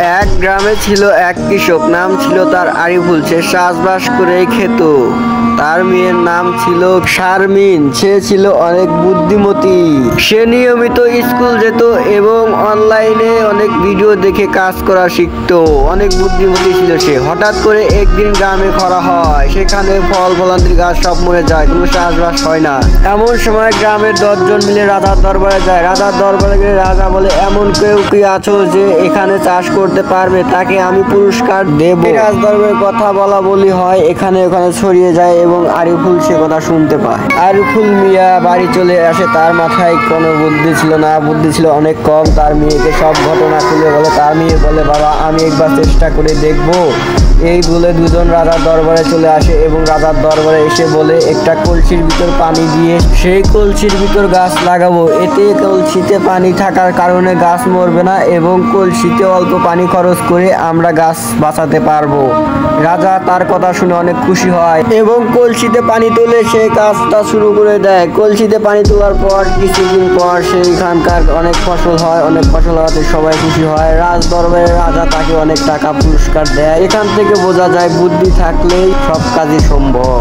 এক গ্রামে ছিল এক কৃষক, নাম ছিল তার আরিফুল। সে চাষবাস করেই খেত। তার মেয়ের নাম ছিল শারমিন। সে ছিল অনেক বুদ্ধিমতী। সে নিয়মিত স্কুল যেত এবং অনলাইনে অনেক ভিডিও দেখে কাজ করা শিখতো। অনেক বুদ্ধিমতী ছিল সে। হঠাৎ করে একদিন গ্রামে খরা হয়। সেখানে ফল ফলান্তির গাছ সব মরে যায়, কোনো চাষবাস হয় না। এমন সময় গ্রামের 10 জন মিলে রাজার দরবারে যায়। রাজার দরবারে গেলে রাজা বলে, এমন কেউ কি আছো যে এখানে চাষ করতে পারবে? তাকে আমি পুরস্কার দেব। রাজ দরবারের কথা বলা বলি হয়, এখানে ওখানে ছড়িয়ে যায় এবং আরিফুল সে কথা শুনতে পায়। আরিফুল মিয়া বাড়ি চলে আসে। তার মাথায় কোনো বুদ্ধি ছিল না, বুদ্ধি ছিল অনেক কম। তার মেয়েকে সব ঘটনা খুলে বলে। তার মেয়ে বলে, বাবা আমি একবার চেষ্টা করে দেখবো। এই বলে দুজন রাজার দরবারে চলে আসে এবং রাজার দরবারে এসে বলে, একটা কলসির ভিতর পানি দিয়ে সেই কলসির ভিতর গাছ লাগাবো। এতে কলসিতে পানি থাকার কারণে গাছ মরবে না এবং কলসিতে অল্প পানি খরচ করে আমরা গাছ বাঁচাতে পারবো। রাজা তার কথা শুনে অনেক খুশি হয় এবং কলসিতে পানি তুলে সেই কাজটা শুরু করে দেয়। কলসিতে পানি তোলার পর কিছুদিন পর সেইখানকার অনেক ফসল হয়। অনেক ফসল হওয়াতে সবাই খুশি হয়। রাজ দরবারে রাজা তাকে অনেক টাকা পুরস্কার দেয়। এখান থেকে বোঝা যায় বুদ্ধি থাকলেই সব কাজই সম্ভব।